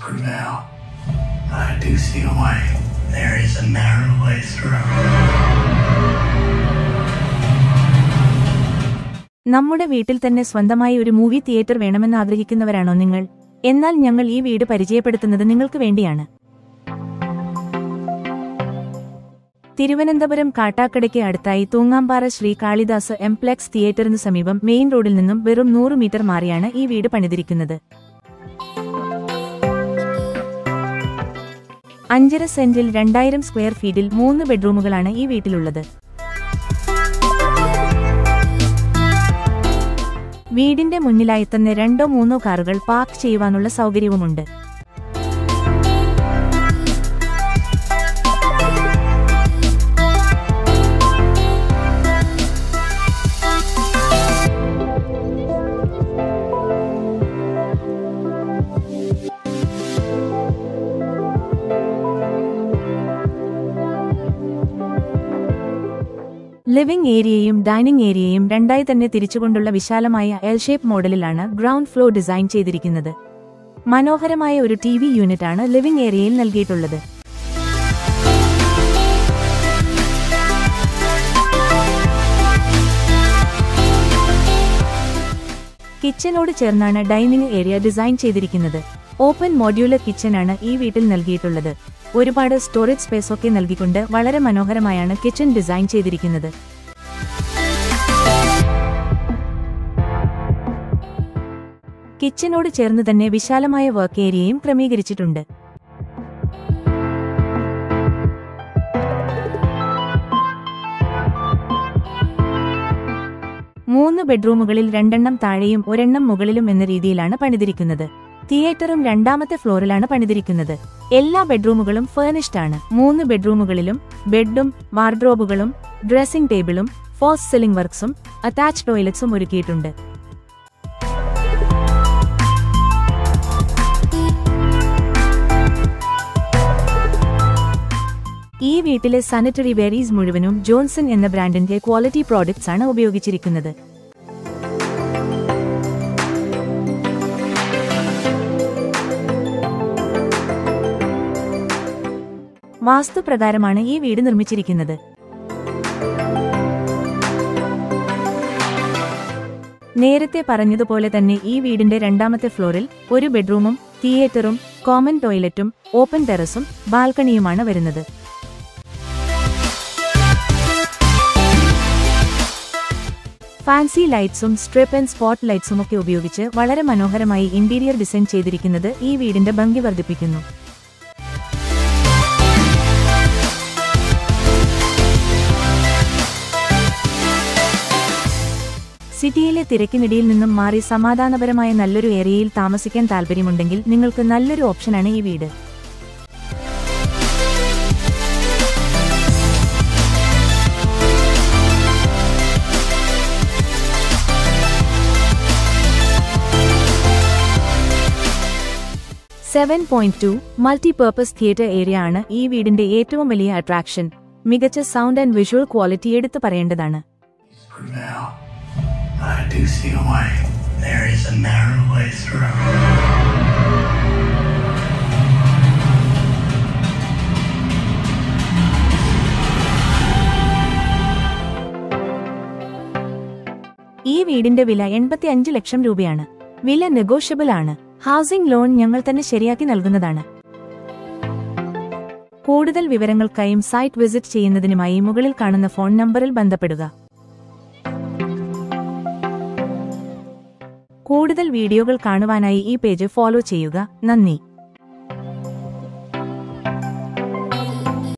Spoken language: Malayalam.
prevail. I do see a way. There is a narrow way through. നമ്മുടെ വീട്ടിൽ തന്നെ സ്വന്തമായി ഒരു മൂവി തിയേറ്റർ വേണമെന്ന് ആഗ്രഹിക്കുന്നവരാണോ നിങ്ങൾ? എന്നാൽ ഞങ്ങൾ ഈ വീട് പരിചയപ്പെടുത്തുന്നത് നിങ്ങൾക്ക് വേണ്ടിയാണ്. തിരുവനന്തപുരം കാട്ടാക്കടയ്ക്ക് അടുത്തായി തൂങ്ങാമ്പാറ ശ്രീ കാളിദാസ് എംപ്ലെക്സ് തിയേറ്ററിനു സമീപം മെയിൻ റോഡിൽ നിന്നും വെറും 100 മീറ്റർ മാറിയാണ് ഈ വീട് പണിതിരിക്കുന്നത്. 5.5 സെന്റിൽ 2000 സ്ക്വയർ ഫീറ്റിൽ 3 ബെഡ്റൂമുകളാണ് ഈ വീട്ടിലുള്ളത്. വീടിന്റെ മുന്നിലായി തന്നെ 2-3 കാറുകൾ പാർക്ക് ചെയ്യുവാനുള്ള സൗകര്യവുമുണ്ട്. ലിവിംഗ് ഏരിയയും ഡൈനിംഗ് ഏരിയയും രണ്ടായി തന്നെ തിരിച്ചുകൊണ്ടുള്ള വിശാലമായ എൽ ഷേപ്പ് മോഡലിലാണ് ഗ്രൗണ്ട് ഫ്ലോർ ഡിസൈൻ ചെയ്തിരിക്കുന്നത്. മനോഹരമായ ഒരു TV യൂണിറ്റാണ് ലിവിംഗ് ഏരിയയിൽ നൽകിയിട്ടുള്ളത്. കിച്ചനോട് ചേർന്നാണ് ഡൈനിംഗ് ഏരിയ ഡിസൈൻ ചെയ്തിരിക്കുന്നത്. ഓപ്പൺ മോഡ്യൂലർ കിച്ചനാണ് ഈ വീട്ടിൽ നൽകിയിട്ടുള്ളത്. ഒരുപാട് സ്റ്റോറേജ് സ്പേസൊക്കെ നൽകിക്കൊണ്ട് വളരെ മനോഹരമായാണ് കിച്ചൺ ഡിസൈൻ ചെയ്തിരിക്കുന്നത്. കിച്ചനോട് ചേർന്ന് തന്നെ വിശാലമായ വർക്ക് ഏരിയയും ക്രമീകരിച്ചിട്ടുണ്ട്. മൂന്ന് ബെഡ്റൂമുകളിൽ 2 താഴെയും 1 മുകളിലും എന്ന രീതിയിലാണ് പണിതിരിക്കുന്നത്. തിയേറ്ററും 2ാമത്തെ ഫ്ലോറിലാണ് പണിതിരിക്കുന്നത്. എല്ലാ ബെഡ്റൂമുകളും ഫേർണിഷ്ഡ് ആണ്. 3 ബെഡ്റൂമുകളിലും ബെഡും വാർഡ്രോബുകളും ഡ്രസ്സിംഗ് ടേബിളും ഫോൾസ് സീലിംഗ് വർക്ക്സും അറ്റാച്ച്ഡ് ടോയ്ലറ്റ്സും ഒരുക്കിയിട്ടുണ്ട്. ഈ വീട്ടിലെ സാനിറ്ററി വെയർസ് മുഴുവനും ജോൺസൺ എന്ന ബ്രാൻഡിന്റെ ക്വാളിറ്റി പ്രോഡക്ട്സ് ആണ് ഉപയോഗിച്ചിരിക്കുന്നത്. വാസ്തുപ്രകാരമാണ് ഈ വീട് നിർമ്മിച്ചിരിക്കുന്നത്. നേരത്തെ പറഞ്ഞതുപോലെ തന്നെ ഈ വീടിന്റെ 2ാമത്തെ ഫ്ലോറിൽ 1 ബെഡ്റൂമും തിയേറ്ററും കോമൺ ടോയ്ലറ്റും ഓപ്പൺ ടെറസും ബാൽക്കണിയുമാണ് വരുന്നത്. ഫാൻസി ലൈറ്റ്സും സ്ട്രിപ്പ് ആൻഡ് സ്പോട്ട് ലൈറ്റ്സുമൊക്കെ ഉപയോഗിച്ച് വളരെ മനോഹരമായി ഇന്റീരിയർ ഡിസൈൻ ചെയ്തിരിക്കുന്നത് ഈ വീടിന്റെ ഭംഗി വർദ്ധിപ്പിക്കുന്നു. സിറ്റിയിലെ തിരക്കിനിടയിൽ നിന്നും മാറി സമാധാനപരമായ നല്ലൊരു ഏരിയയിൽ താമസിക്കാൻ താൽപ്പര്യമുണ്ടെങ്കിൽ നിങ്ങൾക്ക് നല്ലൊരു ഓപ്ഷനാണ് ഈ വീട്. $7.2 മൾട്ടിപർപ്പസ് തിയേറ്റർ ഏരിയ ആണ് ഈ വീടിന്റെ ഏറ്റവും വലിയ അട്രാക്ഷൻ. മികച്ച സൗണ്ട് ആൻഡ് വിഷ്വൽ ക്വാളിറ്റി എടുത്തു പറയേണ്ടതാണ്. I do see a way. There is a narrow way through. ഈ വീടിന്റെ വില 85 ലക്ഷം രൂപയാണ്. വില നെഗോഷ്യബിൾ ആണ്. ഹൗസിംഗ് ലോൺ ഞങ്ങൾ തന്നെ ശരിയാക്കി നൽകുന്നതാണ്. കൂടുതൽ വിവരങ്ങൾക്കായും സൈറ്റ് വിസിറ്റ് ചെയ്യുന്നതിനുമായി മുകളിൽ കാണുന്ന ഫോൺ നമ്പറിൽ ബന്ധപ്പെടുക. കൂടുതൽ വീഡിയോകൾ കാണുവാനായി ഈ പേജ് ഫോളോ ചെയ്യുക. നന്ദി.